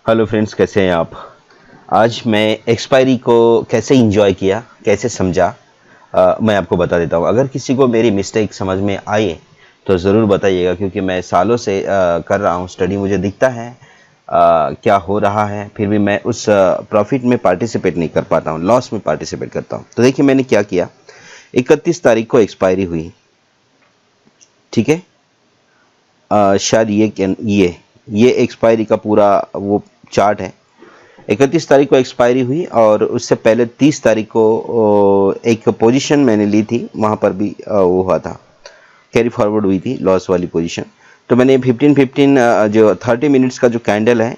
Hello friends, कैसे हैं आप। आज मैं एक्सपायरी को कैसे एंजॉय किया, कैसे समझा, मैं आपको बता देता हूँ। अगर किसी को मेरी मिस्टेक समझ में आए तो ज़रूर बताइएगा, क्योंकि मैं सालों से कर रहा हूँ स्टडी। मुझे दिखता है क्या हो रहा है, फिर भी मैं उस प्रॉफिट में पार्टिसिपेट नहीं कर पाता हूँ, लॉस में पार्टिसिपेट करता हूँ। तो देखिए मैंने क्या किया। 31 तारीख को एक्सपायरी हुई, ठीक है। शायद ये एक्सपायरी का पूरा वो चार्ट है। 31 तारीख को एक्सपायरी हुई और उससे पहले 30 तारीख को एक पोजीशन मैंने ली थी, वहाँ पर भी वो हुआ था, कैरी फॉरवर्ड हुई थी लॉस वाली पोजीशन। तो मैंने 15 जो 30 मिनट्स का जो कैंडल है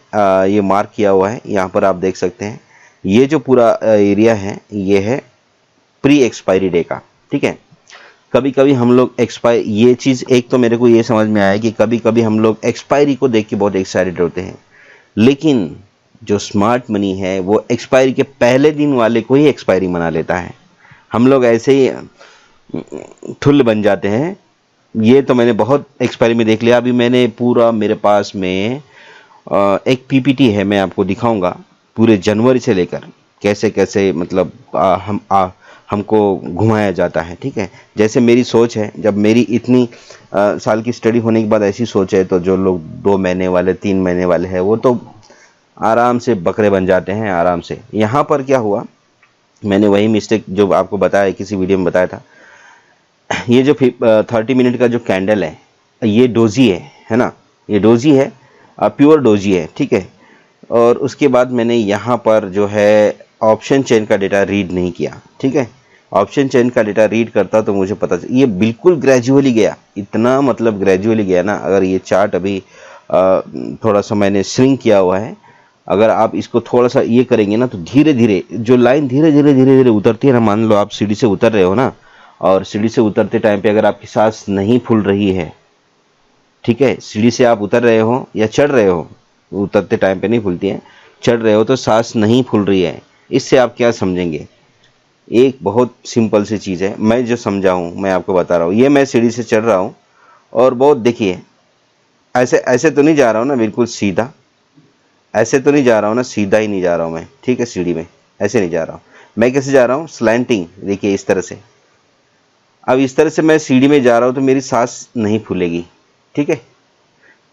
ये मार्क किया हुआ है, यहाँ पर आप देख सकते हैं। ये जो पूरा एरिया है ये है प्री एक्सपायरी डे का, ठीक है। कभी कभी हम लोग ये चीज़ एक तो मेरे को ये समझ में आया कि कभी कभी हम लोग एक्सपायरी को देख के बहुत एक्साइटेड होते हैं, लेकिन जो स्मार्ट मनी है वो एक्सपायरी के पहले दिन वाले को ही एक्सपायरी मना लेता है। हम लोग ऐसे ही ठुल्ल बन जाते हैं। ये तो मैंने बहुत एक्सपायरी में देख लिया। अभी मैंने पूरा, मेरे पास में एक पीपीटी है, मैं आपको दिखाऊंगा पूरे जनवरी से लेकर कैसे कैसे, मतलब हमको घुमाया जाता है, ठीक है। जैसे मेरी सोच है, जब मेरी इतनी साल की स्टडी होने के बाद ऐसी सोच है, तो जो लोग 2 महीने वाले 3 महीने वाले हैं वो तो आराम से बकरे बन जाते हैं आराम से। यहाँ पर क्या हुआ, मैंने वही मिस्टेक जो आपको बताया, किसी वीडियो में बताया था। ये जो 30 मिनट का जो कैंडल है ये डोजी है ना, ये डोजी है, प्योर डोजी है, ठीक है। और उसके बाद मैंने यहाँ पर जो है ऑप्शन चेन का डेटा रीड नहीं किया, ठीक है। ऑप्शन चेन का डेटा रीड करता तो मुझे पता ये बिल्कुल ग्रेजुअली गया, इतना मतलब ग्रेजुअली गया ना। अगर ये चार्ट अभी थोड़ा सा मैंने श्रिंक किया हुआ है, अगर आप इसको थोड़ा सा ये करेंगे ना तो धीरे धीरे जो लाइन धीरे धीरे उतरती है ना। मान लो आप सीढ़ी से उतर रहे हो ना, और सीढ़ी से उतरते टाइम पे अगर आपकी सांस नहीं फूल रही है, ठीक है, सीढ़ी से आप उतर रहे हो या चढ़ रहे हो, उतरते टाइम पे नहीं फूलती है, चढ़ रहे हो तो सांस नहीं फूल रही है, इससे आप क्या समझेंगे। एक बहुत सिंपल सी चीज़ है, मैं जो समझा हूँ मैं आपको बता रहा हूँ। ये मैं सीढ़ी से चढ़ रहा हूँ और बहुत, देखिए ऐसे ऐसे तो नहीं जा रहा हूँ ना बिल्कुल सीधा, ऐसे तो नहीं जा रहा हूँ ना, सीधा ही नहीं जा रहा हूँ मैं, ठीक है। सीढ़ी में ऐसे नहीं जा रहा हूँ मैं, कैसे जा रहा हूँ, स्लैंटिंग, देखिए इस तरह से। अब इस तरह से मैं सीढ़ी में जा रहा हूँ तो मेरी सांस नहीं फूलेगी, ठीक है।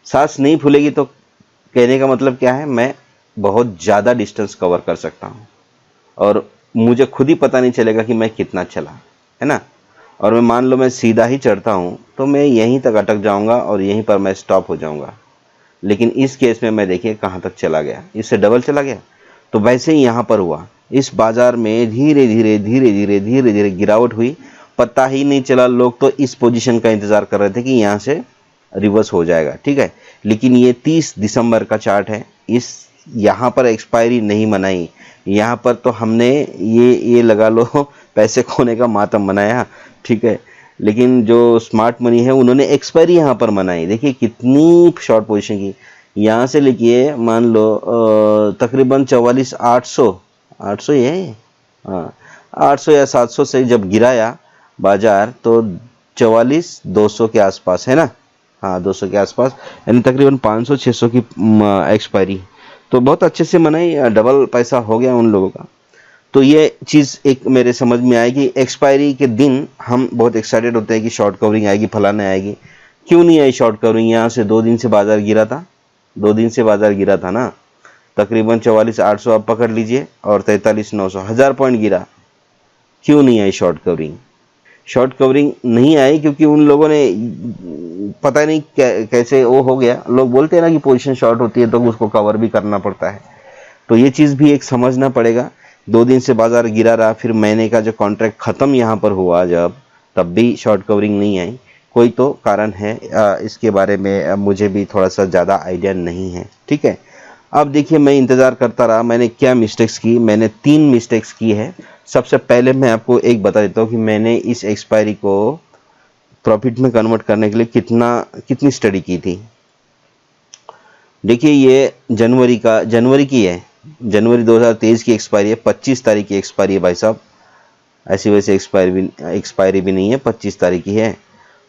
सांस नहीं फूलेगी तो कहने का मतलब क्या है, मैं बहुत ज़्यादा डिस्टेंस कवर कर सकता हूँ और मुझे खुद ही पता नहीं चलेगा कि मैं कितना चला, है ना। और मैं मान लो मैं सीधा ही चढ़ता हूँ तो मैं यहीं तक अटक जाऊँगा और यहीं पर मैं स्टॉप हो जाऊँगा। लेकिन इस केस में मैं देखिए कहाँ तक चला गया, इससे डबल चला गया। तो वैसे ही यहाँ पर हुआ, इस बाजार में धीरे धीरे गिरावट हुई, पता ही नहीं चला। लोग तो इस पोजीशन का इंतज़ार कर रहे थे कि यहाँ से रिवर्स हो जाएगा, ठीक है। लेकिन ये 30 दिसंबर का चार्ट है, इस यहाँ पर एक्सपायरी नहीं मनाई। यहाँ पर तो हमने ये लगा लो पैसे खोने का मातम मनाया, ठीक है। लेकिन जो स्मार्ट मनी है उन्होंने एक्सपायरी यहाँ पर मनाई। देखिए कितनी शॉर्ट पोजीशन की, यहाँ से लेके मान लो तकरीबन 44,800 ही है, हाँ 800 या 700 से जब गिराया बाजार तो 44,200 के आसपास है ना, हाँ 200 के आसपास, यानी तकरीबन 500-600 की एक्सपायरी। तो बहुत अच्छे से मनाई, डबल पैसा हो गया उन लोगों का। तो ये चीज़ एक मेरे समझ में आए कि एक्सपायरी के दिन हम बहुत एक्साइटेड होते हैं कि शॉर्ट कवरिंग आएगी, फलाना आएगी। क्यों नहीं आई शॉर्ट कवरिंग? यहाँ से 2 दिन से बाजार गिरा था, 2 दिन से बाजार गिरा था ना, तकरीबन 44,800 आप पकड़ लीजिए और 43,900, 1000 पॉइंट गिरा। क्यों नहीं आई शॉर्ट कवरिंग? शॉर्ट कवरिंग नहीं आई क्योंकि उन लोगों ने पता नहीं कैसे वो हो गया। लोग बोलते हैं ना कि पोजीशन शॉर्ट होती है तो उसको कवर भी करना पड़ता है, तो ये चीज़ भी एक समझना पड़ेगा। 2 दिन से बाजार गिरा रहा, फिर महीने का जो कॉन्ट्रैक्ट ख़त्म यहाँ पर हुआ जब, तब भी शॉर्ट कवरिंग नहीं आई। कोई तो कारण है, इसके बारे में मुझे भी थोड़ा सा ज़्यादा आइडिया नहीं है, ठीक है। अब देखिए मैं इंतज़ार करता रहा, मैंने क्या मिस्टेक्स की, मैंने 3 मिस्टेक्स की है। सबसे पहले मैं आपको एक बता देता हूँ कि मैंने इस एक्सपायरी को प्रॉफिट में कन्वर्ट करने के लिए कितनी स्टडी की थी। देखिए ये जनवरी की है, जनवरी 2023 की एक्सपायरी है, 25 तारीख की एक्सपायरी है भाई साहब। ऐसी वैसे एक्सपायरी भी नहीं है, 25 तारीख की है।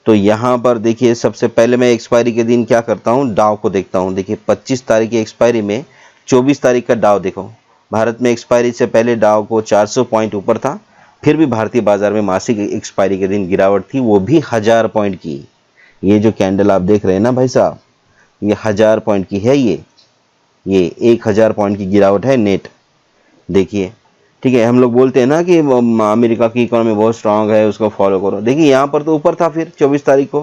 तो यहाँ पर देखिए सबसे पहले मैं एक्सपायरी के दिन क्या करता हूँ, डाव को देखता हूँ। देखिए 25 तारीख की एक्सपायरी में 24 तारीख का डाउ देखो, भारत में एक्सपायरी से पहले डाउ को 400 पॉइंट ऊपर था, फिर भी भारतीय बाजार में मासिक एक्सपायरी के दिन गिरावट थी, वो भी 1000 पॉइंट की। ये जो कैंडल आप देख रहे हैं ना भाई साहब, ये 1000 पॉइंट की है। ये 1000 पॉइंट की गिरावट है नेट, देखिए। ठीक है, हम लोग बोलते हैं ना कि अमेरिका की इकोनॉमी बहुत स्ट्रांग है, उसको फॉलो करो। देखिए यहाँ पर तो ऊपर था, फिर 24 तारीख को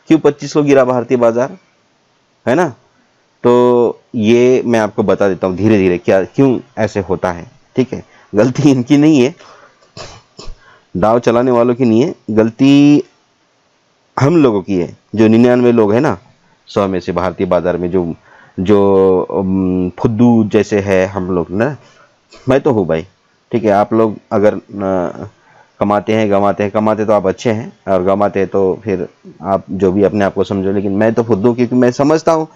क्यों 25 को गिरा भारतीय बाजार, है ना। तो ये मैं आपको बता देता हूँ धीरे धीरे क्या क्यों ऐसे होता है। ठीक है, गलती इनकी नहीं है, दाव चलाने वालों की नहीं है, गलती हम लोगों की है। जो 99 लोग हैं ना 100 में से भारतीय बाजार में, जो जो फुद्दू जैसे है हम लोग ना, मैं तो हूँ भाई। ठीक है, आप लोग अगर कमाते हैं गमाते हैं, कमाते तो आप अच्छे हैं, और गमाते तो फिर आप जो भी अपने आप को समझो, लेकिन मैं तो फुद्दू, क्योंकि मैं समझता हूँ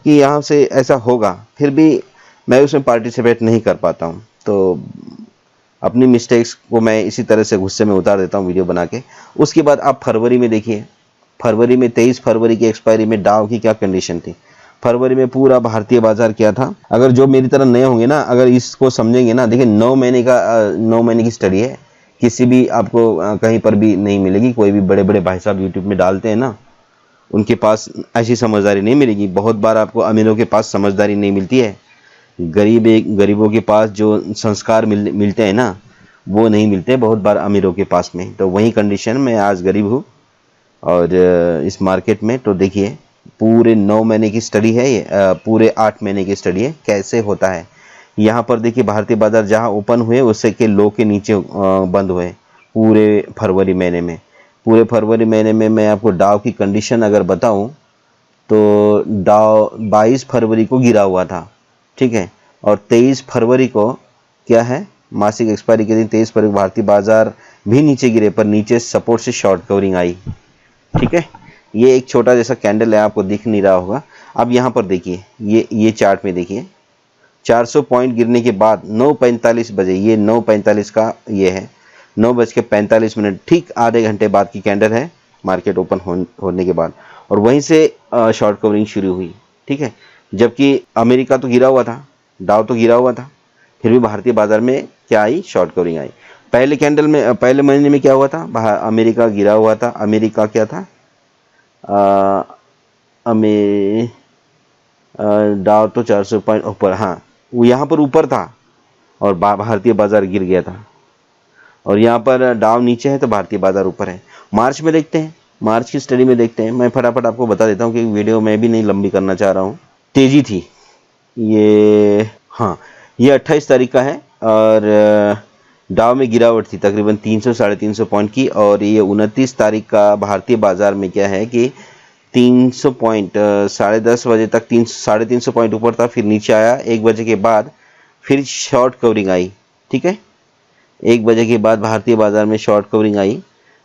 कि यहाँ से ऐसा होगा, फिर भी मैं उसमें पार्टिसिपेट नहीं कर पाता हूँ। तो अपनी मिस्टेक्स को मैं इसी तरह से गुस्से में उतार देता हूँ वीडियो बना के। उसके बाद आप फरवरी में देखिए, फरवरी में 23 फरवरी की एक्सपायरी में डाउ की क्या कंडीशन थी। फरवरी में पूरा भारतीय बाजार क्या था, अगर जो मेरी तरह नए होंगे ना, अगर इसको समझेंगे ना, देखिए 9 महीने की स्टडी है, किसी भी आपको कहीं पर भी नहीं मिलेगी। कोई भी बड़े बड़े भाई साहब यूट्यूब में डालते हैं ना, उनके पास ऐसी समझदारी नहीं मिलेगी। बहुत बार आपको अमीरों के पास समझदारी नहीं मिलती है, गरीबों के पास जो संस्कार मिलते हैं ना, वो नहीं मिलते बहुत बार अमीरों के पास में। तो वही कंडीशन में आज गरीब हूँ और इस मार्केट में। तो देखिए पूरे 9 महीने की स्टडी है ये, पूरे 8 महीने की स्टडी है, कैसे होता है। यहाँ पर देखिए भारतीय बाजार जहाँ ओपन हुए उससे के लो के नीचे बंद हुए पूरे फरवरी महीने में। पूरे फरवरी महीने में मैं आपको डाउ की कंडीशन अगर बताऊं तो डाउ 22 फरवरी को गिरा हुआ था। ठीक है, और 23 फरवरी को क्या है, मासिक एक्सपायरी के दिन 23 फरवरी भारतीय बाजार भी नीचे गिरे, पर नीचे सपोर्ट से शॉर्ट कवरिंग आई। ठीक है, ये एक छोटा जैसा कैंडल है, आपको दिख नहीं रहा होगा। अब यहाँ पर देखिए, ये चार्ट में देखिए 400 पॉइंट गिरने के बाद 9:45 बजे, ये 9:45 का ये है, 9:45, ठीक आधे घंटे बाद की कैंडल है मार्केट ओपन होने के बाद, और वहीं से शॉर्ट कवरिंग शुरू हुई। ठीक है, जबकि अमेरिका तो गिरा हुआ था, डाउ तो गिरा हुआ था, फिर भी भारतीय बाजार में क्या आई, शॉर्ट कवरिंग आई। पहले कैंडल में, पहले महीने में क्या हुआ था, अमेरिका गिरा हुआ था। अमेरिका क्या था, डाउ तो 400 पॉइंट ऊपर, हाँ वो यहाँ पर ऊपर था और भारतीय बाजार गिर गया था, और यहाँ पर डाउ नीचे है तो भारतीय बाजार ऊपर है। मार्च में देखते हैं, मार्च की स्टडी में देखते हैं, मैं फटाफट आपको बता देता हूँ कि वीडियो मैं भी नहीं लंबी करना चाह रहा हूँ। तेजी थी ये, हाँ ये 28 तारीख का है, और डाउ में गिरावट थी तकरीबन 300 साढ़े 300 पॉइंट की, और ये 29 तारीख का भारतीय बाजार में क्या है कि 300 पॉइंट 10:30 बजे तक 300 पॉइंट ऊपर था, फिर नीचे आया। 1 बजे के बाद फिर शॉर्ट कवरिंग आई। ठीक है, 1 बजे के बाद भारतीय बाजार में शॉर्ट कवरिंग आई।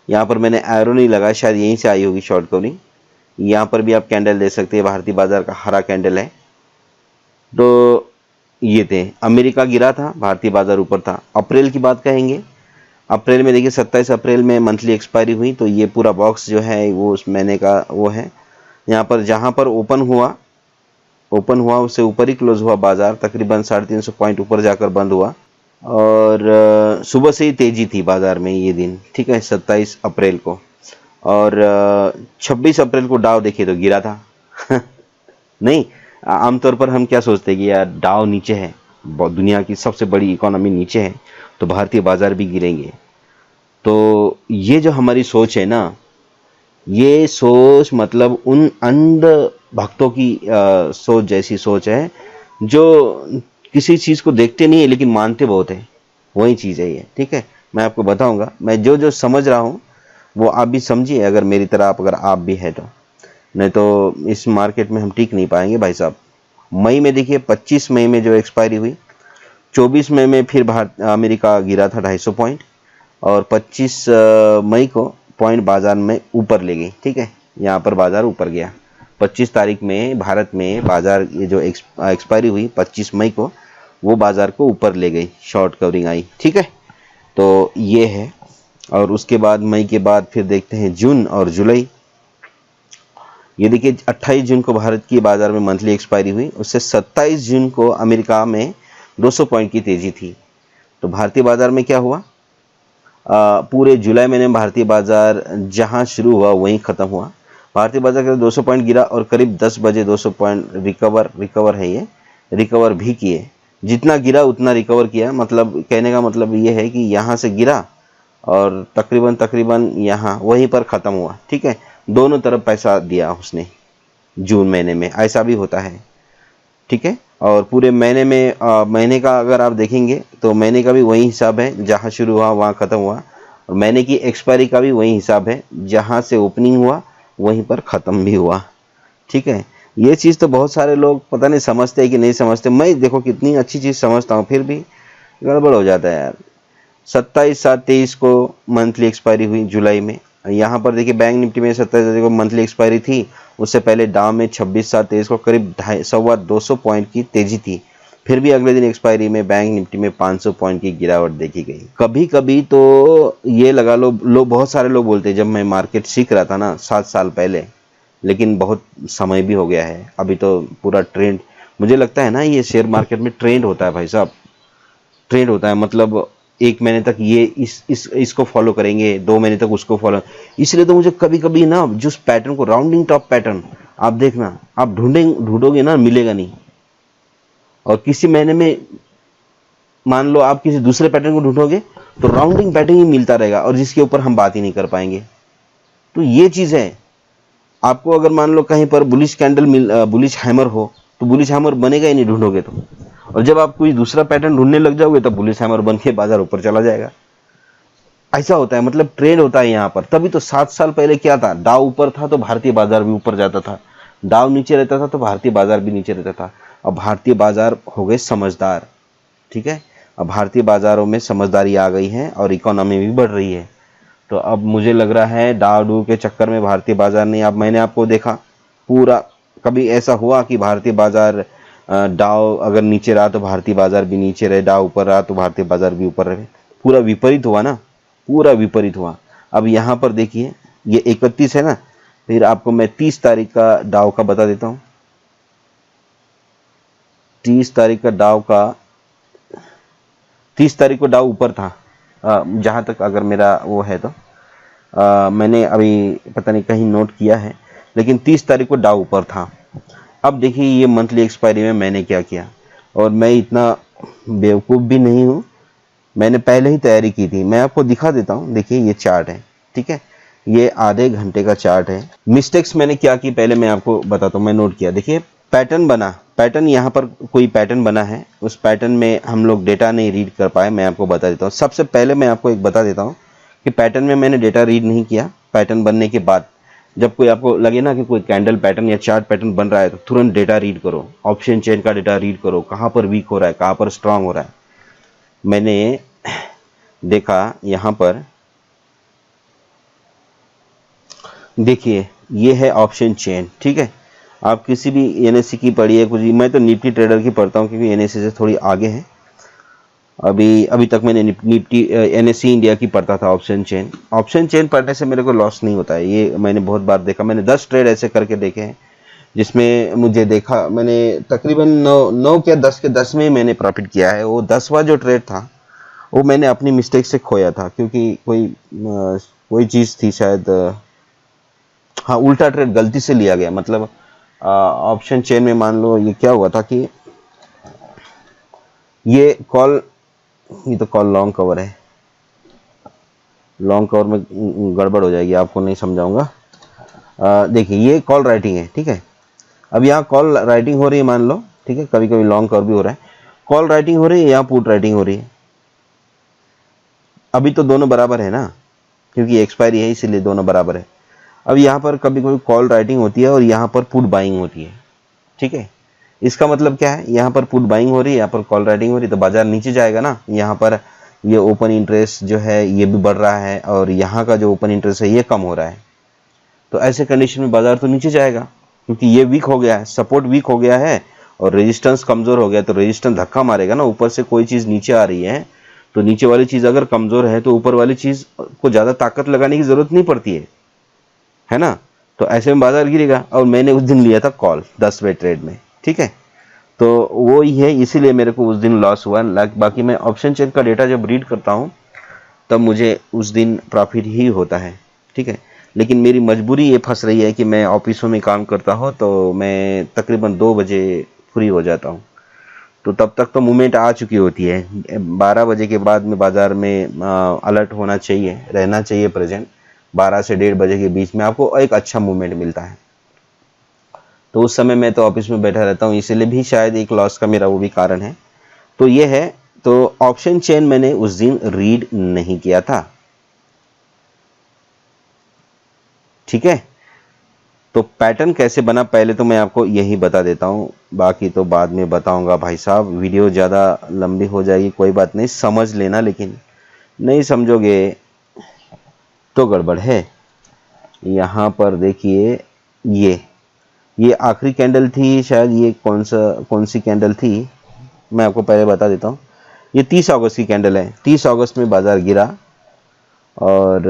यहाँ पर मैंने एरो नहीं लगाया, शायद यहीं से आई होगी शॉर्ट कवरिंग। यहाँ पर भी आप कैंडल दे सकते हैं, भारतीय बाजार का हरा कैंडल है। तो ये थे, अमेरिका गिरा था, भारतीय बाजार ऊपर था। अप्रैल की बात कहेंगे, अप्रैल में देखिए 27 अप्रैल में मंथली एक्सपायरी हुई, तो ये पूरा बॉक्स जो है वो उस महीने का वो है। यहाँ पर जहाँ पर ओपन हुआ उससे ऊपर ही क्लोज हुआ बाजार, तकरीबन 350 पॉइंट ऊपर जाकर बंद हुआ, और सुबह से ही तेजी थी बाजार में ये दिन। ठीक है, 27 अप्रैल को, और 26 अप्रैल को डाउ देखिए तो गिरा था नहीं, आमतौर पर हम क्या सोचते हैं कि यार डाउ नीचे है, दुनिया की सबसे बड़ी इकोनॉमी नीचे है, तो भारतीय बाजार भी गिरेंगे। तो ये जो हमारी सोच है ना, ये सोच मतलब उन अंध भक्तों की सोच जैसी सोच है, जो किसी चीज़ को देखते नहीं है लेकिन मानते बहुत है, वही चीज़ है ये। ठीक है, मैं आपको बताऊंगा, मैं जो जो समझ रहा हूँ वो आप भी समझिए, अगर मेरी तरह अगर आप भी है तो, नहीं तो इस मार्केट में हम टिक नहीं पाएंगे भाई साहब। मई में देखिए 25 मई में जो एक्सपायरी हुई, 24 मई में फिर अमेरिका गिरा था 250 पॉइंट, और 25 मई को पॉइंट बाजार में ऊपर ले गई। ठीक है, यहाँ पर बाजार ऊपर गया। 25 तारीख में भारत में बाजार ये जो एक्सपायरी हुई 25 मई को, वो बाजार को ऊपर ले गई, शॉर्ट कवरिंग आई। ठीक है, तो ये है। और उसके बाद मई के बाद फिर देखते हैं जून और जुलाई। ये देखिए 28 जून को भारत की बाजार में मंथली एक्सपायरी हुई, उससे 27 जून को अमेरिका में 200 पॉइंट की तेजी थी। तो भारतीय बाजार में क्या हुआ, पूरे जुलाई महीने में भारतीय बाजार जहां शुरू हुआ वहीं खत्म हुआ। भारतीय बाजार का 200 पॉइंट गिरा और करीब 10 बजे 200 पॉइंट रिकवर है, ये रिकवर भी किए। जितना गिरा उतना रिकवर किया, मतलब कहने का मतलब ये है कि यहाँ से गिरा और तकरीबन यहाँ वहीं पर ख़त्म हुआ। ठीक है, दोनों तरफ पैसा दिया उसने जून महीने में, ऐसा भी होता है। ठीक है, और पूरे महीने में महीने का अगर आप देखेंगे तो महीने का भी वही हिसाब है, जहाँ शुरू हुआ वहाँ ख़त्म हुआ, और महीने की एक्सपायरी का भी वही हिसाब है, जहाँ से ओपनिंग हुआ वहीं पर ख़त्म भी हुआ। ठीक है, ये चीज़ तो बहुत सारे लोग पता नहीं समझते हैं कि नहीं समझते। मैं देखो कितनी अच्छी चीज़ समझता हूँ, फिर भी गड़बड़ हो जाता है यार। 27/7/23 को मंथली एक्सपायरी हुई जुलाई में। यहाँ पर देखिए बैंक निफ्टी में 27 को मंथली एक्सपायरी थी, उससे पहले डाउ में 26/7/23 को करीब 250 पॉइंट की तेजी थी। फिर भी अगले दिन एक्सपायरी में बैंक निफ्टी में 500 पॉइंट की गिरावट देखी गई। कभी कभी तो ये लगा लो बहुत सारे लोग बोलते हैं, जब मैं मार्केट सीख रहा था ना 7 साल पहले, लेकिन बहुत समय भी हो गया है, अभी तो पूरा ट्रेंड, मुझे लगता है ना ये शेयर मार्केट में ट्रेंड होता है भाई साहब, ट्रेंड होता है। मतलब एक महीने तक ये इसको फॉलो करेंगे, 2 महीने तक उसको फॉलो, इसलिए तो मुझे कभी कभी ना जिस पैटर्न को राउंडिंग टॉप पैटर्न आप देखना, आप ढूंढोगे ना मिलेगा नहीं। और किसी महीने में मान लो आप किसी दूसरे पैटर्न को ढूंढोगे तो राउंडिंग पैटर्न ही मिलता रहेगा, और जिसके ऊपर हम बात ही नहीं कर पाएंगे। तो ये चीज़ है, आपको अगर मान लो कहीं पर बुलिश कैंडल बुलिश हैमर हो तो बुलिश हैमर बनेगा ही नहीं ढूंढोगे तो, और जब आप कोई दूसरा पैटर्न ढूंढने लग जाओगे तब बुलिश हैमर बन के बाजार ऊपर चला जाएगा। ऐसा होता है, मतलब ट्रेंड होता है यहाँ पर। तभी तो 7 साल पहले क्या था, डाउ ऊपर था तो भारतीय बाजार भी ऊपर जाता था, डाउ नीचे रहता था तो भारतीय बाजार भी नीचे रहता था। अब भारतीय बाजार हो गए समझदार। ठीक है, अब भारतीय बाजारों में समझदारी आ गई है और इकोनॉमी भी बढ़ रही है। तो अब मुझे लग रहा है डाउ डू के चक्कर में भारतीय बाजार नहीं, अब मैंने आपको देखा पूरा, कभी ऐसा हुआ कि भारतीय बाजार डाउ अगर नीचे रहा तो भारतीय बाजार भी नीचे रहे, डाउ ऊपर रहा तो भारतीय बाजार भी ऊपर रहे, पूरा विपरीत हुआ ना, पूरा विपरीत हुआ। अब यहाँ पर देखिए ये 31 है ना, फिर आपको मैं 30 तारीख का डाउ का बता देता हूँ। 30 तारीख का डाउ का, 30 तारीख को डाउ ऊपर था, जहाँ तक अगर मेरा वो है तो मैंने अभी पता नहीं कहीं नोट किया है, लेकिन 30 तारीख को डाउ ऊपर था। अब देखिए ये मंथली एक्सपायरी में मैंने क्या किया, और मैं इतना बेवकूफ़ भी नहीं हूँ, मैंने पहले ही तैयारी की थी। मैं आपको दिखा देता हूँ, देखिए ये चार्ट है। ठीक है, ये आधे घंटे का चार्ट है। मिस्टेक्स मैंने क्या की पहले मैं आपको बताता हूँ, मैं नोट किया। देखिए पैटर्न बना, पैटर्न यहाँ पर कोई पैटर्न बना है, उस पैटर्न में हम लोग डेटा नहीं रीड कर पाए। मैं आपको बता देता हूँ, सबसे पहले मैं आपको एक बता देता हूँ कि पैटर्न में मैंने डेटा रीड नहीं किया। पैटर्न बनने के बाद जब कोई आपको लगे ना कि कोई कैंडल पैटर्न या चार्ट पैटर्न बन रहा है तो तुरंत डेटा रीड करो, ऑप्शन चेन का डेटा रीड करो, कहाँ पर वीक हो रहा है, कहाँ पर स्ट्रांग हो रहा है। मैंने देखा यहाँ पर, देखिए ये है ऑप्शन चेन। ठीक है, आप किसी भी एनएससी की पढ़िए कुछ, मैं तो निफ्टी ट्रेडर की पढ़ता हूँ क्योंकि एनएससी से थोड़ी आगे है। अभी तक मैंने निफ्टी एनएससी इंडिया की पढ़ता था ऑप्शन चेन। ऑप्शन चेन पढ़ने से मेरे को लॉस नहीं होता है, ये मैंने बहुत बार देखा। मैंने 10 ट्रेड ऐसे करके देखे हैं जिसमें मुझे देखा, मैंने तकरीबन 9 क्या 10 के 10 में मैंने प्रॉफिट किया है। वो 10वां जो ट्रेड था वो मैंने अपनी मिस्टेक से खोया था, क्योंकि कोई चीज़ थी शायद, हाँ उल्टा ट्रेड गलती से लिया गया। मतलब ऑप्शन चेन में मान लो ये क्या हुआ था कि ये तो कॉल लॉन्ग कवर है, लॉन्ग कवर में गड़बड़ हो जाएगी, आपको नहीं समझाऊंगा। देखिए ये कॉल राइटिंग है। ठीक है, अब यहाँ कॉल राइटिंग हो रही है मान लो, ठीक है, कभी कभी लॉन्ग कवर भी हो रहा है, कॉल राइटिंग हो रही है, यहाँ पुट राइटिंग हो रही है। अभी तो दोनों बराबर है ना, क्योंकि एक्सपायरी है इसीलिए दोनों बराबर है। अब यहाँ पर कभी कभी कॉल राइटिंग होती है और यहाँ पर पुट बाइंग होती है। ठीक है, इसका मतलब क्या है, यहाँ पर पुट बाइंग हो रही है, यहाँ पर कॉल राइटिंग हो रही है, तो बाजार नीचे जाएगा ना। यहाँ पर ये ओपन इंटरेस्ट जो है ये भी बढ़ रहा है और यहाँ का जो ओपन इंटरेस्ट है ये कम हो रहा है, तो ऐसे कंडीशन में बाजार तो नीचे जाएगा, क्योंकि ये वीक हो गया है, सपोर्ट वीक हो गया है और रेजिस्टेंस कमजोर हो गया, तो रेजिस्टेंस धक्का मारेगा ना। ऊपर से कोई चीज़ नीचे आ रही है तो नीचे वाली चीज़ अगर कमजोर है तो ऊपर वाली चीज़ को ज़्यादा ताकत लगाने की ज़रूरत नहीं पड़ती है ना। तो ऐसे में बाजार गिरेगा। और मैंने उस दिन लिया था कॉल 10 बजे ट्रेड में, ठीक है। तो वो ही है, इसीलिए मेरे को उस दिन लॉस हुआ। बाकी मैं ऑप्शन चेन का डेटा जब रीड करता हूँ तब मुझे उस दिन प्रॉफिट ही होता है, ठीक है। लेकिन मेरी मजबूरी ये फंस रही है कि मैं ऑफिसों में काम करता हूँ, तो मैं तकरीबन 2 बजे फ्री हो जाता हूँ। तो तब तक तो मूवमेंट आ चुकी होती है। 12 बजे के बाद में बाज़ार में अलर्ट होना चाहिए, रहना चाहिए प्रेजेंट। 12 से 1:30 बजे के बीच में आपको एक अच्छा मूवमेंट मिलता है। तो उस समय मैं तो ऑफिस में बैठा रहता हूँ, इसीलिए भी शायद एक लॉस का मेरा वो भी कारण है। तो ये है। तो ऑप्शन चेन मैंने उस दिन रीड नहीं किया था, ठीक है। तो पैटर्न कैसे बना पहले तो मैं आपको यही बता देता हूँ, बाकी तो बाद में बताऊंगा। भाई साहब वीडियो ज़्यादा लंबी हो जाएगी, कोई बात नहीं, समझ लेना, लेकिन नहीं समझोगे तो गड़बड़ है। यहाँ पर देखिए, ये आखिरी कैंडल थी शायद। ये कौन सी कैंडल थी मैं आपको पहले बता देता हूँ। ये 30 अगस्त की कैंडल है। 30 अगस्त में बाजार गिरा, और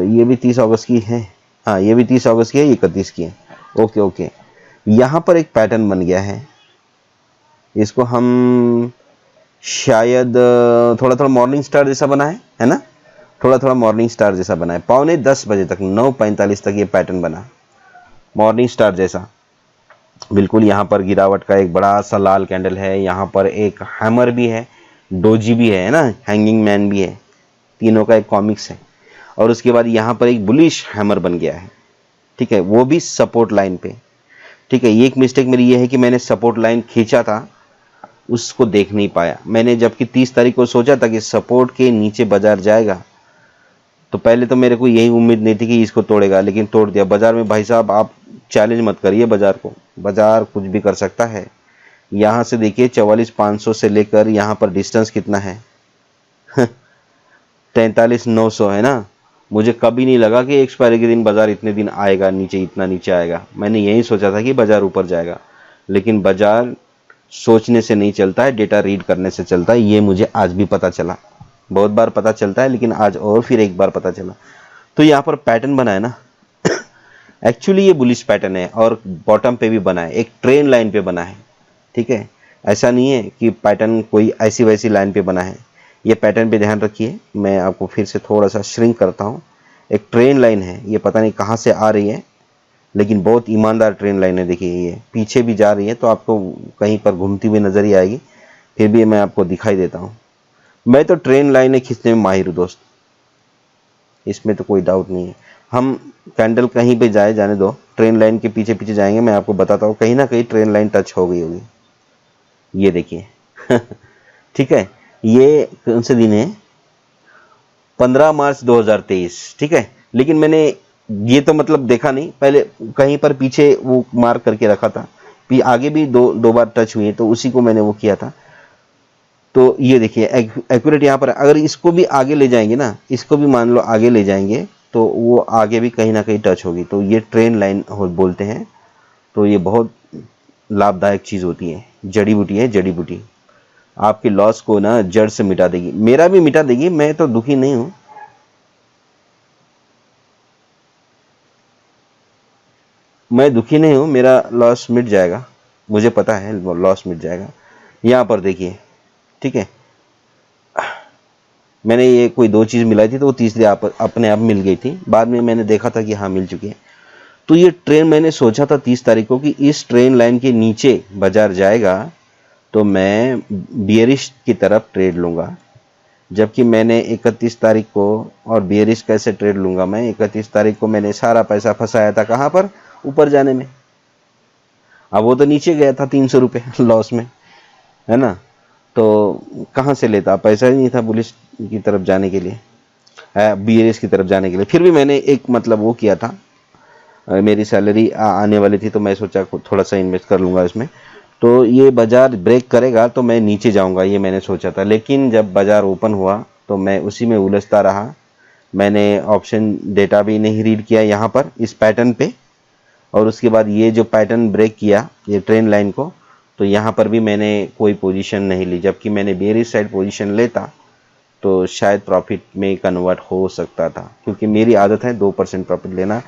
ये भी 30 अगस्त की है। हाँ, ये भी 30 अगस्त की है, 31 की है। ओके ओके, यहाँ पर एक पैटर्न बन गया है। इसको हम शायद थोड़ा थोड़ा मॉर्निंग स्टार जैसा बना है ना। थोड़ा थोड़ा मॉर्निंग स्टार जैसा बना है। 9:45 बजे तक, 9:45 तक ये पैटर्न बना, मॉर्निंग स्टार जैसा बिल्कुल। यहाँ पर गिरावट का एक बड़ा सा लाल कैंडल है। यहाँ पर एक हैमर भी है, डोजी भी है ना, हैंगिंग मैन भी है। तीनों का एक कॉमिक्स है। और उसके बाद यहाँ पर एक बुलिश हैमर बन गया है, ठीक है, वो भी सपोर्ट लाइन पे, ठीक है। ये एक मिस्टेक मेरी ये है कि मैंने सपोर्ट लाइन खींचा था, उसको देख नहीं पाया मैंने। जबकि 30 तारीख को सोचा था कि सपोर्ट के नीचे बाजार जाएगा, तो पहले तो मेरे को यही उम्मीद नहीं थी कि इसको तोड़ेगा, लेकिन तोड़ दिया बाजार में। भाई साहब आप चैलेंज मत करिए बाजार को, बाजार कुछ भी कर सकता है। यहाँ से देखिए 44,500 से लेकर यहाँ पर डिस्टेंस कितना है 43,900 है ना। मुझे कभी नहीं लगा कि एक्सपायरी के दिन बाजार इतने दिन आएगा नीचे, इतना नीचे आएगा। मैंने यही सोचा था कि बाजार ऊपर जाएगा, लेकिन बाजार सोचने से नहीं चलता है, डेटा रीड करने से चलता है। ये मुझे आज भी पता चला। बहुत बार पता चलता है, लेकिन आज और फिर एक बार पता चला। तो यहाँ पर पैटर्न बना है ना एक्चुअली ये बुलिश पैटर्न है, और बॉटम पे भी बना है, एक ट्रेन लाइन पे बना है, ठीक है। ऐसा नहीं है कि पैटर्न कोई ऐसी वैसी लाइन पे बना है। ये पैटर्न पे ध्यान रखिए। मैं आपको फिर से थोड़ा सा श्रिंक करता हूँ। एक ट्रेन लाइन है, ये पता नहीं कहाँ से आ रही है, लेकिन बहुत ईमानदार ट्रेन लाइन है। देखिए ये पीछे भी जा रही है, तो आपको कहीं पर घूमती हुई नजर ही आएगी। फिर भी मैं आपको दिखाई देता हूँ। मैं तो ट्रेन लाइनें खींचने में माहिर हूँ दोस्त, इसमें तो कोई डाउट नहीं है। हम कैंडल कहीं पे जाने दो, ट्रेन लाइन के पीछे पीछे जाएंगे। मैं आपको बताता हूँ, कहीं ना कहीं ट्रेन लाइन टच हो गई होगी। ये देखिए ठीक है। ये कौन से दिन है? 15 मार्च 2023, ठीक है। लेकिन मैंने ये तो मतलब देखा नहीं, पहले कहीं पर पीछे वो मार्क करके रखा था। आगे भी दो बार टच हुई है, तो उसी को मैंने वो किया था। तो ये देखिए एक्यूरेट यहाँ पर। अगर इसको भी आगे ले जाएंगे ना, इसको भी मान लो आगे ले जाएंगे, तो वो आगे भी कहीं ना कहीं टच होगी। तो ये ट्रेन लाइन बोलते हैं। तो ये बहुत लाभदायक चीज़ होती है, जड़ी बूटी है, जड़ी बूटी आपके लॉस को ना जड़ से मिटा देगी। मेरा भी मिटा देगी, मैं तो दुखी नहीं हूं। मैं दुखी नहीं हूं, मेरा लॉस मिट जाएगा, मुझे पता है लॉस मिट जाएगा। यहाँ पर देखिए, ठीक है। मैंने ये कोई 2 चीज़ मिलाई थी, तो वो तीसरी अपने आप मिल गई थी। बाद में मैंने देखा था कि हाँ मिल चुकी है। तो ये ट्रेन मैंने सोचा था 30 तारीख को कि इस ट्रेन लाइन के नीचे बाजार जाएगा, तो मैं बियरिश की तरफ ट्रेड लूँगा। जबकि मैंने 31 तारीख को, और बियरिश कैसे ट्रेड लूँगा मैं? 31 तारीख को मैंने सारा पैसा फंसाया था कहाँ पर? ऊपर जाने में। अब वो तो नीचे गया था 300 रुपये लॉस में, है ना। तो कहाँ से लेता? पैसा ही नहीं था बुलिश की तरफ जाने के लिए, बियरिश की तरफ जाने के लिए। फिर भी मैंने एक मतलब वो किया था, मेरी सैलरी आने वाली थी, तो मैं सोचा थोड़ा सा इन्वेस्ट कर लूँगा इसमें। तो ये बाजार ब्रेक करेगा तो मैं नीचे जाऊंगा, ये मैंने सोचा था। लेकिन जब बाजार ओपन हुआ तो मैं उसी में उलझता रहा। मैंने ऑप्शन डेटा भी नहीं रीड किया यहाँ पर इस पैटर्न पे, और उसके बाद ये जो पैटर्न ब्रेक किया ये ट्रेन लाइन को, तो यहाँ पर भी मैंने कोई पोजीशन नहीं ली। जबकि मैंने बेयरिश साइड पोजीशन लेता तो शायद प्रॉफिट में कन्वर्ट हो सकता था, क्योंकि मेरी आदत है 2% प्रॉफिट लेना।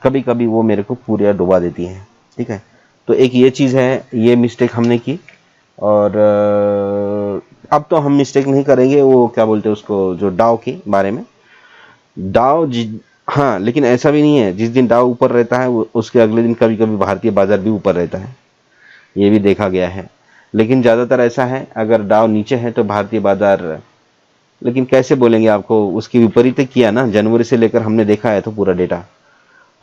कभी कभी वो मेरे को पूरा डुबा देती हैं। ठीक है, तो एक ये चीज़ है, ये मिस्टेक हमने की। और अब तो हम मिस्टेक नहीं करेंगे, वो क्या बोलते हैं उसको, जो डाव के बारे में। डाव हाँ, लेकिन ऐसा भी नहीं है जिस दिन डाव ऊपर रहता है उसके अगले दिन कभी कभी भारतीय बाजार भी ऊपर रहता है, ये भी देखा गया है। लेकिन ज़्यादातर ऐसा है, अगर डाव नीचे है तो भारतीय बाजार, लेकिन कैसे बोलेंगे आपको, उसके विपरीत किया ना। जनवरी से लेकर हमने देखा है तो पूरा डेटा,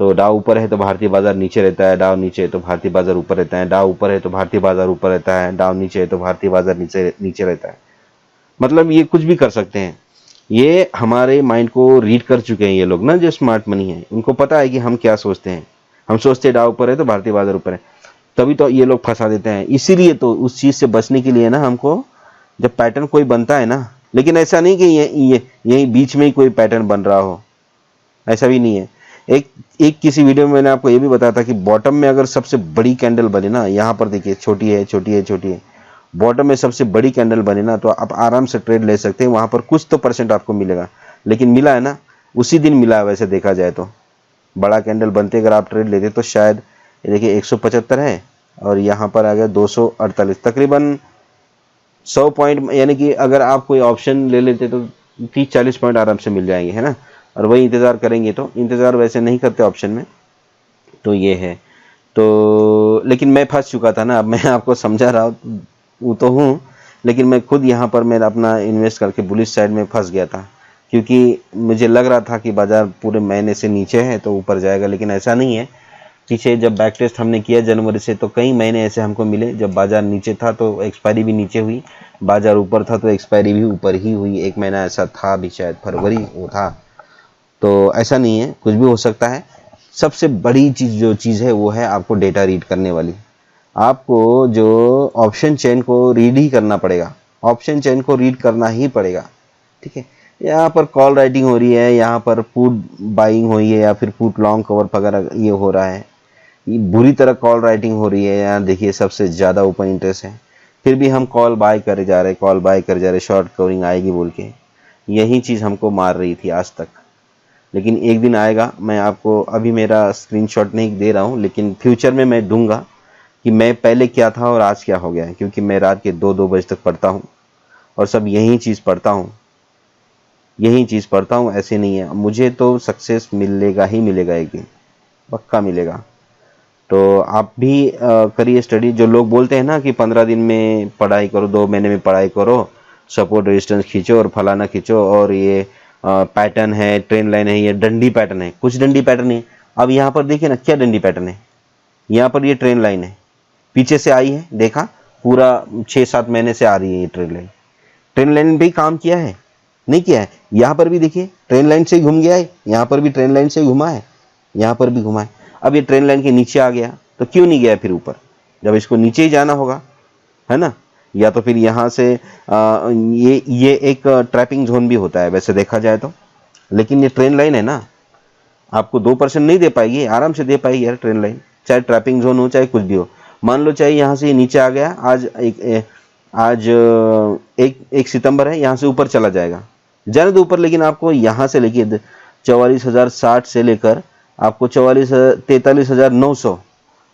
तो डाव ऊपर है तो भारतीय बाजार नीचे रहता है, डाव नीचे है तो भारतीय बाजार ऊपर रहता है, डाव ऊपर है तो भारतीय बाजार ऊपर रहता है, डाव नीचे है तो भारतीय बाजार नीचे नीचे रहता है। मतलब ये कुछ भी कर सकते हैं, ये हमारे माइंड को रीड कर चुके हैं ये लोग ना, जो स्मार्ट मनी है, उनको पता है कि हम क्या सोचते हैं। हम सोचते हैं डाव ऊपर है तो भारतीय बाजार ऊपर है, तभी तो ये लोग फंसा देते हैं। इसीलिए तो उस चीज़ से बचने के लिए ना हमको, जब पैटर्न कोई बनता है ना, लेकिन ऐसा नहीं कि ये यही बीच में ही कोई पैटर्न बन रहा हो, ऐसा भी नहीं है। एक किसी वीडियो में मैंने आपको ये भी बताया था कि बॉटम में अगर सबसे बड़ी कैंडल बने ना, यहाँ पर देखिए छोटी है छोटी है छोटी है, बॉटम में सबसे बड़ी कैंडल बने ना, तो आप आराम से ट्रेड ले सकते हैं, वहाँ पर कुछ तो परसेंट आपको मिलेगा। लेकिन मिला है ना, उसी दिन मिला है। वैसे देखा जाए तो बड़ा कैंडल बनते अगर आप ट्रेड लेते तो शायद, ये देखिए 175 है और यहाँ पर आ गया 248, तकरीबन 100 पॉइंट, यानी कि अगर आप कोई ऑप्शन ले लेते तो 30-40 पॉइंट आराम से मिल जाएंगे, है ना। और वही इंतज़ार करेंगे, तो इंतज़ार वैसे नहीं करते ऑप्शन में, तो ये है। तो लेकिन मैं फंस चुका था ना, अब मैं आपको समझा रहा हूँ, वो तो हूँ, लेकिन मैं खुद यहाँ पर मेरा अपना इन्वेस्ट करके बुलिश साइड में फंस गया था, क्योंकि मुझे लग रहा था कि बाज़ार पूरे महीने से नीचे है तो ऊपर जाएगा, लेकिन ऐसा नहीं है। पीछे जब बैक टेस्ट हमने किया जनवरी से, तो कई महीने ऐसे हमको मिले जब बाज़ार नीचे था तो एक्सपायरी भी नीचे हुई, बाज़ार ऊपर था तो एक्सपायरी भी ऊपर ही हुई। एक महीना ऐसा था भी, शायद फरवरी वो था। तो ऐसा नहीं है, कुछ भी हो सकता है। सबसे बड़ी चीज़ जो चीज़ है वो है आपको डेटा रीड करने वाली। आपको जो ऑप्शन चेन को रीड ही करना पड़ेगा, ऑप्शन चेन को रीड करना ही पड़ेगा। ठीक है, यहाँ पर कॉल राइटिंग हो रही है, यहाँ पर पुट बाइंग हुई है या फिर पुट लॉन्ग कवर वगैरह ये हो रहा है, ये बुरी तरह कॉल राइटिंग हो रही है। यहाँ देखिए सबसे ज़्यादा ओपन इंटरेस्ट है, फिर भी हम कॉल बाय करे जा रहे, कॉल बाय करे जा रहे, शॉर्ट कवरिंग आएगी बोल के। यही चीज़ हमको मार रही थी आज तक, लेकिन एक दिन आएगा। मैं आपको अभी मेरा स्क्रीनशॉट नहीं दे रहा हूँ, लेकिन फ्यूचर में मैं दूंगा कि मैं पहले क्या था और आज क्या हो गया है, क्योंकि मैं रात के 2-2 बजे तक पढ़ता हूँ और सब यही चीज़ पढ़ता हूँ, यही चीज़ पढ़ता हूँ। ऐसे नहीं है, मुझे तो सक्सेस मिलेगा ही मिलेगा, एक दिन पक्का मिलेगा। तो आप भी करिए स्टडी। जो लोग बोलते हैं ना कि 15 दिन में पढ़ाई करो, 2 महीने में पढ़ाई करो, सपोर्ट रेजिस्टेंस खींचो और फलाना खींचो, और ये पैटर्न है, ट्रेन लाइन है, ये डंडी पैटर्न है, कुछ डंडी पैटर्न है। अब यहाँ पर देखिए ना, क्या डंडी पैटर्न है, यहाँ पर ये ट्रेन लाइन है, पीछे से आई है, देखा, पूरा 6-7 महीने से आ रही है ये ट्रेन लाइन। ट्रेन लाइन भी काम किया है, नहीं किया है? यहाँ पर भी देखिए ट्रेन लाइन से ही घूम गया है, यहाँ पर भी ट्रेन लाइन से ही घुमा है, यहाँ पर भी घुमा है। अब ये ट्रेन लाइन के नीचे आ गया, तो क्यों नहीं गया फिर ऊपर, जब इसको नीचे ही जाना होगा, है ना। या तो फिर यहाँ से ये एक ट्रैपिंग जोन भी होता है वैसे देखा जाए तो, लेकिन ये ट्रेन लाइन है ना, आपको 2% नहीं दे पाएगी, आराम से दे पाएगी यार ट्रेन लाइन, चाहे ट्रैपिंग जोन हो चाहे कुछ भी हो। मान लो चाहे यहाँ से ये नीचे आ गया, आज 1 सितंबर है, यहाँ से ऊपर चला जाएगा, जाने दो ऊपर, लेकिन आपको यहाँ से लेके 44,060 से लेकर आपको 43,900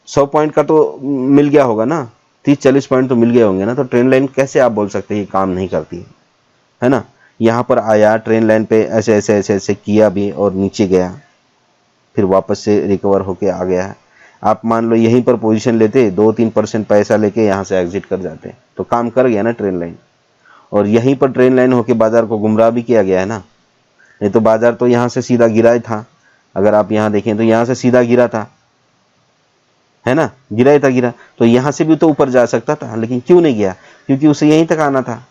100 पॉइंट का तो मिल गया होगा ना, 30-40 पॉइंट तो मिल गए होंगे ना। तो ट्रेन लाइन कैसे आप बोल सकते हैं कि काम नहीं करती है ना। यहाँ पर आया ट्रेन लाइन पे, ऐसे ऐसे ऐसे ऐसे किया भी और नीचे गया, फिर वापस से रिकवर होके आ गया है। आप मान लो यहीं पर पोजीशन लेते, 2-3% पैसा लेके यहाँ से एग्जिट कर जाते, तो काम कर गया ना ट्रेन लाइन। और यहीं पर ट्रेन लाइन होके बाजार को गुमराह भी किया गया है ना, नहीं तो बाजार तो यहाँ से सीधा गिरा ही था। अगर आप यहाँ देखें तो यहाँ से सीधा गिरा था, है ना, गिरा ही था, गिरा तो यहाँ से भी तो ऊपर जा सकता था, लेकिन क्यों नहीं गया, क्योंकि उसे यहीं तक आना था।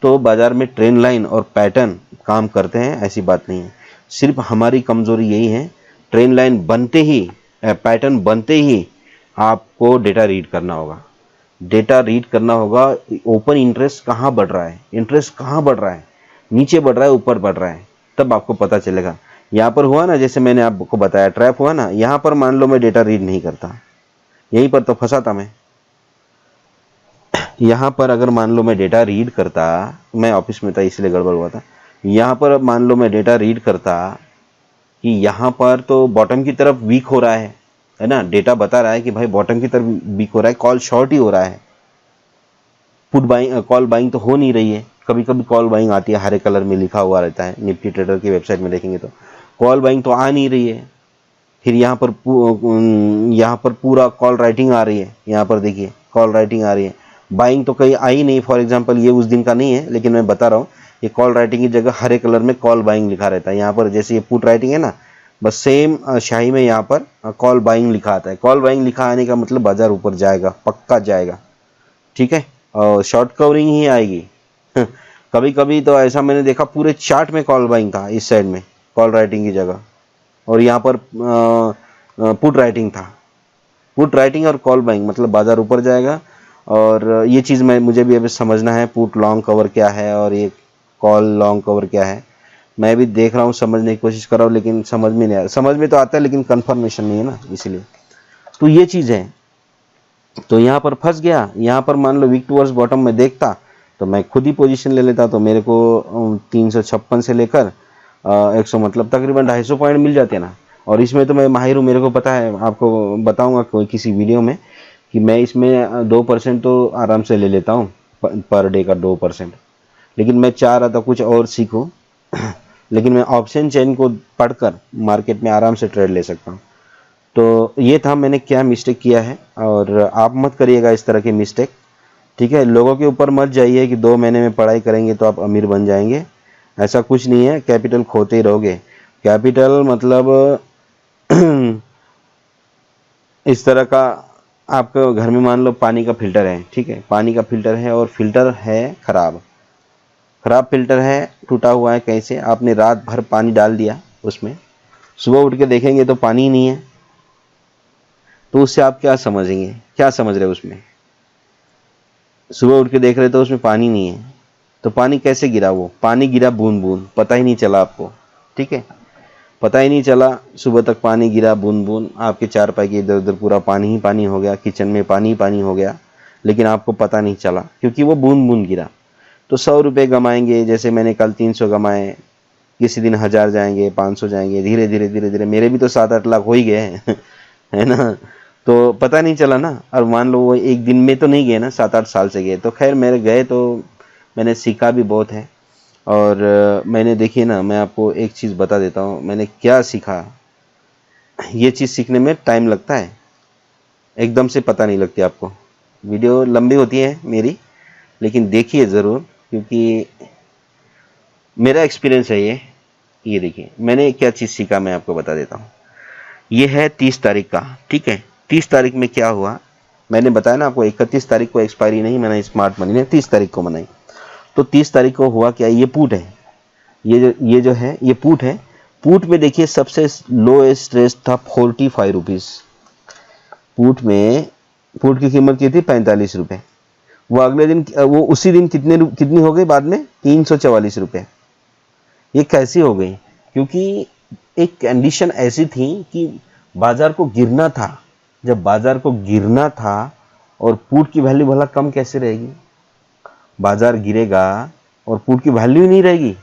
तो बाजार में ट्रेंड लाइन और पैटर्न काम करते हैं, ऐसी बात नहीं है। सिर्फ हमारी कमजोरी यही है, ट्रेंड लाइन बनते ही, पैटर्न बनते ही आपको डेटा रीड करना होगा, डेटा रीड करना होगा। ओपन इंटरेस्ट कहाँ बढ़ रहा है, इंटरेस्ट कहाँ बढ़ रहा है, नीचे बढ़ रहा है ऊपर बढ़ रहा है, तब आपको पता चलेगा। यहाँ पर हुआ ना, जैसे मैंने आपको बताया ट्रैप हुआ ना, यहाँ पर मान लो मैं डेटा रीड नहीं करता, यहीं पर तो फंसा था मैं। यहाँ पर अगर मान लो मैं डेटा रीड करता, मैं ऑफिस में था इसलिए गड़बड़ हुआ था। यहाँ पर मान लो मैं डेटा रीड करता कि यहाँ पर तो बॉटम की तरफ वीक हो रहा है ना, डेटा बता रहा है कि भाई बॉटम की तरफ वीक हो रहा है, कॉल शॉर्ट ही हो रहा है, पुट बाइंग कॉल बाइंग तो हो नहीं रही है। कभी कभी कॉल बाइंग आती है, हरे कलर में लिखा हुआ रहता है, निफ्टी ट्रेडर की वेबसाइट में देखेंगे तो कॉल बाइंग तो आ नहीं रही है। फिर यहाँ पर पूरा कॉल राइटिंग आ रही है, यहाँ पर देखिए कॉल राइटिंग आ रही है, बाइंग तो कहीं आई नहीं। फॉर एग्जांपल ये उस दिन का नहीं है, लेकिन मैं बता रहा हूँ ये कॉल राइटिंग की जगह हरे कलर में कॉल बाइंग लिखा रहता है। यहाँ पर जैसे ये पुट राइटिंग है ना, बस सेम शाही में यहाँ पर कॉल बाइंग लिखा आता है। कॉल बाइंग लिखा आने का मतलब बाजार ऊपर जाएगा, पक्का जाएगा, ठीक है, और शॉर्ट कवरिंग ही आएगी। कभी कभी तो ऐसा मैंने देखा पूरे चार्ट में कॉल बाइंग था इस साइड में कॉल राइटिंग की जगह, और यहाँ पर पुट राइटिंग था। पुट राइटिंग और कॉल बाइंग मतलब बाजार ऊपर जाएगा। और ये चीज़ मुझे भी अभी समझना है, पुट लॉन्ग कवर क्या है और ये कॉल लॉन्ग कवर क्या है। मैं भी देख रहा हूँ, समझने की कोशिश कर रहा हूँ, लेकिन समझ में नहीं आ रहा। समझ में तो आता है लेकिन कंफर्मेशन नहीं है ना, इसलिए तो ये चीज़ है। तो यहाँ पर फंस गया। यहाँ पर मान लो वीक टूवर्ड्स बॉटम में देखता तो मैं खुद ही पोजीशन ले लेता, तो मेरे को 356 से लेकर 100 मतलब तकरीबन 250 पॉइंट मिल जाते ना। और इसमें तो मैं माहिर हूँ, मेरे को पता है, आपको बताऊंगा कोई किसी वीडियो में कि मैं इसमें 2% तो आराम से ले लेता हूँ पर डे का 2%। लेकिन मैं चाह रहा था कुछ और सीखूं लेकिन मैं ऑप्शन चेन को पढ़कर मार्केट में आराम से ट्रेड ले सकता हूँ। तो ये था मैंने क्या मिस्टेक किया है, और आप मत करिएगा इस तरह के मिस्टेक, ठीक है। लोगों के ऊपर मत जाइए कि 2 महीने में पढ़ाई करेंगे तो आप अमीर बन जाएंगे, ऐसा कुछ नहीं है। कैपिटल खोते ही रहोगे। कैपिटल मतलब इस तरह का, आपके घर में मान लो पानी का फिल्टर है, ठीक है, पानी का फिल्टर है और फिल्टर है खराब फिल्टर है, टूटा हुआ है। कैसे? आपने रात भर पानी डाल दिया उसमें, सुबह उठ के देखेंगे तो पानी ही नहीं है, तो उससे आप क्या समझेंगे, क्या समझ रहे हो उसमें? सुबह उठ के देख रहे तो उसमें पानी नहीं है, तो पानी कैसे गिरा? वो पानी गिरा बूंद बूंद, पता ही नहीं चला आपको, ठीक है, पता ही नहीं चला। सुबह तक पानी गिरा बूंद बूंद, आपके चारपाई के इधर उधर पूरा पानी ही पानी हो गया, किचन में पानी ही पानी हो गया, लेकिन आपको पता नहीं चला क्योंकि वो बूंद बूंद गिरा। तो 100 रुपये कमाएंगे, जैसे मैंने कल 300 कमाए, किसी दिन 1000 जाएंगे, 500 जाएंगे, धीरे धीरे धीरे धीरे मेरे भी तो 7-8 लाख हो ही गए हैं है ना। तो पता नहीं चला ना। और मान लो वो एक दिन में तो नहीं गए ना, 7-8 साल से गए। तो खैर मेरे गए, तो मैंने सीखा भी बहुत है। और मैंने देखिए ना, मैं आपको एक चीज़ बता देता हूँ मैंने क्या सीखा। ये चीज़ सीखने में टाइम लगता है, एकदम से पता नहीं लगती आपको। वीडियो लंबी होती है मेरी, लेकिन देखिए ज़रूर, क्योंकि मेरा एक्सपीरियंस है ये देखिए मैंने क्या चीज़ सीखा, मैं आपको बता देता हूँ। ये है 30 तारीख का, ठीक है। 30 तारीख में क्या हुआ, मैंने बताया ना आपको, 31 तारीख को एक्सपायरी नहीं मनाई स्मार्ट मनी ने, 30 तारीख को मनाई। तो 30 तारीख को हुआ क्या, ये पुट है, ये जो है ये पुट है। पुट में देखिए सबसे लोएस्ट रेट था 45 रुपीज़। पुट की कीमत की थी 45 रुपये। वो अगले दिन, वो उसी दिन कितनी हो गई बाद में, 344 रुपये। ये कैसी हो गई? क्योंकि एक कंडीशन ऐसी थी कि बाजार को गिरना था। जब बाजार को गिरना था और पुट की वैल्यू भला कम कैसे रहेगी? बाजार गिरेगा और पुट की वैल्यू ही नहीं रहेगी।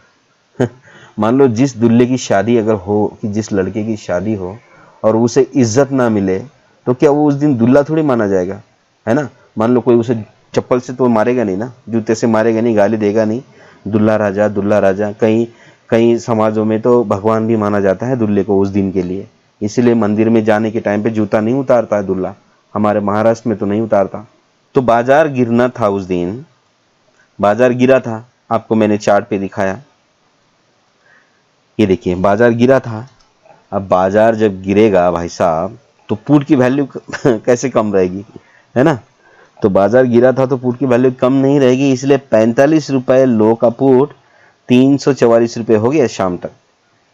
मान लो जिस दुल्हे की शादी अगर हो, कि जिस लड़के की शादी हो और उसे इज्जत ना मिले, तो क्या वो उस दिन दुल्हा थोड़ी माना जाएगा, है ना। मान लो कोई उसे चप्पल से तो मारेगा नहीं ना, जूते से मारेगा नहीं, गाली देगा नहीं, दुल्हा राजा। कई समाजों में तो भगवान भी माना जाता है दुल्हे को उस दिन के लिए, इसीलिए मंदिर में जाने के टाइम पे जूता नहीं उतारता है दुल्हा, हमारे महाराष्ट्र में तो नहीं उतारता। तो बाजार गिरना था उस दिन, बाजार गिरा था, आपको मैंने चार्ट पे दिखाया, ये देखिए बाजार गिरा था। अब बाजार जब गिरेगा भाई साहब, तो पुट की वैल्यू कैसे कम रहेगी, है ना। तो बाजार गिरा था तो पुट की वैल्यू कम नहीं रहेगी, इसलिए 45 रुपये लो का पुट 344 रुपये हो गया शाम तक,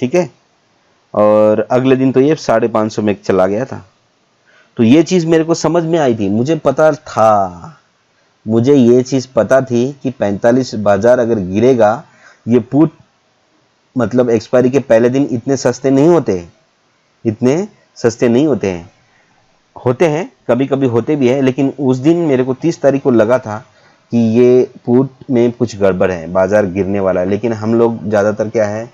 ठीक है। और अगले दिन तो ये 550 में चला गया था। तो ये चीज़ मेरे को समझ में आई थी, मुझे पता था, मुझे ये चीज़ पता थी कि 45 बाजार अगर गिरेगा, ये पुट मतलब एक्सपायरी के पहले दिन इतने सस्ते नहीं होते हैं, होते हैं कभी कभी होते भी है, लेकिन उस दिन मेरे को 30 तारीख को लगा था कि ये पुट में कुछ गड़बड़ है, बाजार गिरने वाला है। लेकिन हम लोग ज़्यादातर क्या है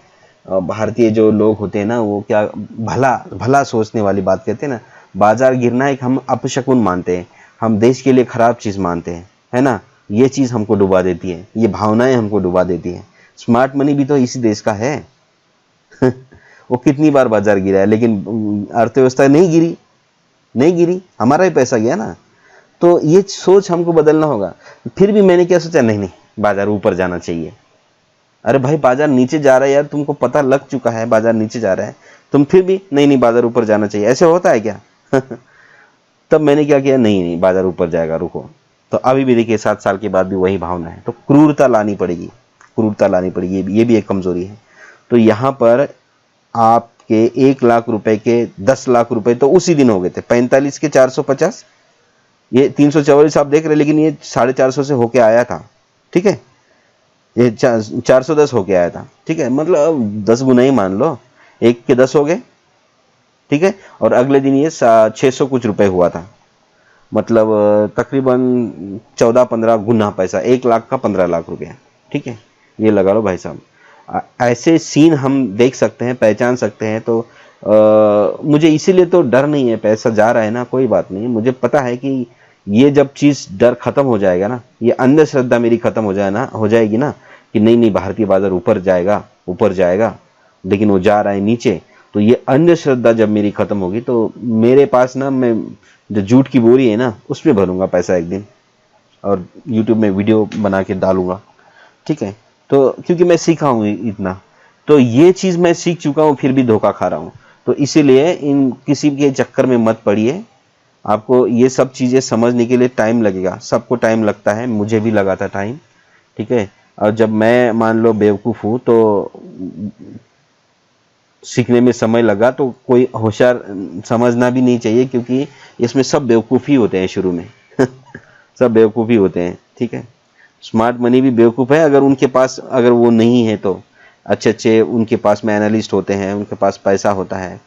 भारतीय जो लोग होते हैं ना, वो क्या भला भला सोचने वाली बात कहते हैं ना, बाजार गिरना एक हम अपशकुन मानते हैं, हम देश के लिए खराब चीज मानते हैं, है ना। ये चीज हमको डुबा देती है, ये भावनाएं हमको डुबा देती हैं। स्मार्ट मनी भी तो इसी देश का है। वो कितनी बार बाजार गिरा है, लेकिन अर्थव्यवस्था नहीं गिरी, नहीं गिरी, हमारा ही पैसा गया ना। तो ये सोच हमको बदलना होगा। फिर भी मैंने क्या सोचा, नहीं नहीं, बाजार ऊपर जाना चाहिए। अरे भाई, बाजार नीचे जा रहा है यार, तुमको पता लग चुका है बाजार नीचे जा रहा है, तुम फिर भी नहीं नहीं बाजार ऊपर जाना चाहिए, ऐसे होता है क्या? तब मैंने क्या किया, नहीं नहीं बाजार ऊपर जाएगा, रुको। तो अभी भी देखिए 7 साल के बाद भी वही भावना है। तो क्रूरता लानी पड़ेगी, क्रूरता लानी पड़ेगी, ये भी एक कमजोरी है। तो यहाँ पर आपके 1 लाख रुपए के 10 लाख रुपए तो उसी दिन हो गए थे, 45 के 450, ये 344 आप देख रहे, लेकिन ये 450 से होके आया था, ठीक है। ये 410 होके आया था, ठीक है, मतलब 10 गुना ही मान लो, 1 के 10 हो गए, ठीक है। और अगले दिन ये 600 कुछ रुपए हुआ था, मतलब तकरीबन 14-15 गुना पैसा, 1 लाख का 15 लाख रुपया, ठीक है। ये लगा लो भाई साहब। ऐसे सीन हम देख सकते हैं, पहचान सकते हैं। तो मुझे इसीलिए तो डर नहीं है, पैसा जा रहा है ना, कोई बात नहीं, मुझे पता है कि ये जब चीज डर खत्म हो जाएगा ना, ये अंधश्रद्धा मेरी खत्म हो जाएगी ना, कि नहीं नहीं भारतीय बाजार ऊपर जाएगा, लेकिन वो जा रहा है नीचे। तो ये अंधश्रद्धा जब मेरी खत्म होगी, तो मेरे पास ना, मैं जो जूट की बोरी है ना, उसमें भरूंगा पैसा एक दिन, और यूट्यूब में वीडियो बना के डालूंगा, ठीक है। तो क्योंकि मैं सीखा हूँ इतना, तो ये चीज मैं सीख चुका हूँ, फिर भी धोखा खा रहा हूँ। तो इसीलिए इन किसी के चक्कर में मत पड़िए। आपको ये सब चीजें समझने के लिए टाइम लगेगा, सबको टाइम लगता है, मुझे भी लगा था टाइम, ठीक है। और जब मैं मान लो बेवकूफ हूँ, तो सीखने में समय लगा, तो कोई होशियार समझना भी नहीं चाहिए, क्योंकि इसमें सब बेवकूफ ही होते हैं शुरू में। सब बेवकूफ ही होते हैं, ठीक है। स्मार्ट मनी भी बेवकूफ है, अगर उनके पास, अगर वो नहीं है तो अच्छे उनके पास में एनालिस्ट होते हैं, उनके पास पैसा होता है,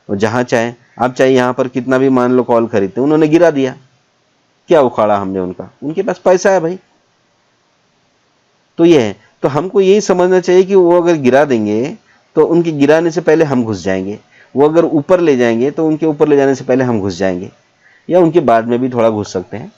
और जहां चाहे आप चाहे यहाँ पर कितना भी मान लो कॉल खरीदते, उन्होंने गिरा दिया, क्या उखाड़ा हमने उनका, उनके पास पैसा है भाई। तो ये है, तो हमको यही समझना चाहिए कि वो अगर गिरा देंगे, तो उनके गिराने से पहले हम घुस जाएंगे, वो अगर ऊपर ले जाएंगे, तो उनके ऊपर ले जाने से पहले हम घुस जाएंगे, या उनके बाद में भी थोड़ा घुस सकते हैं,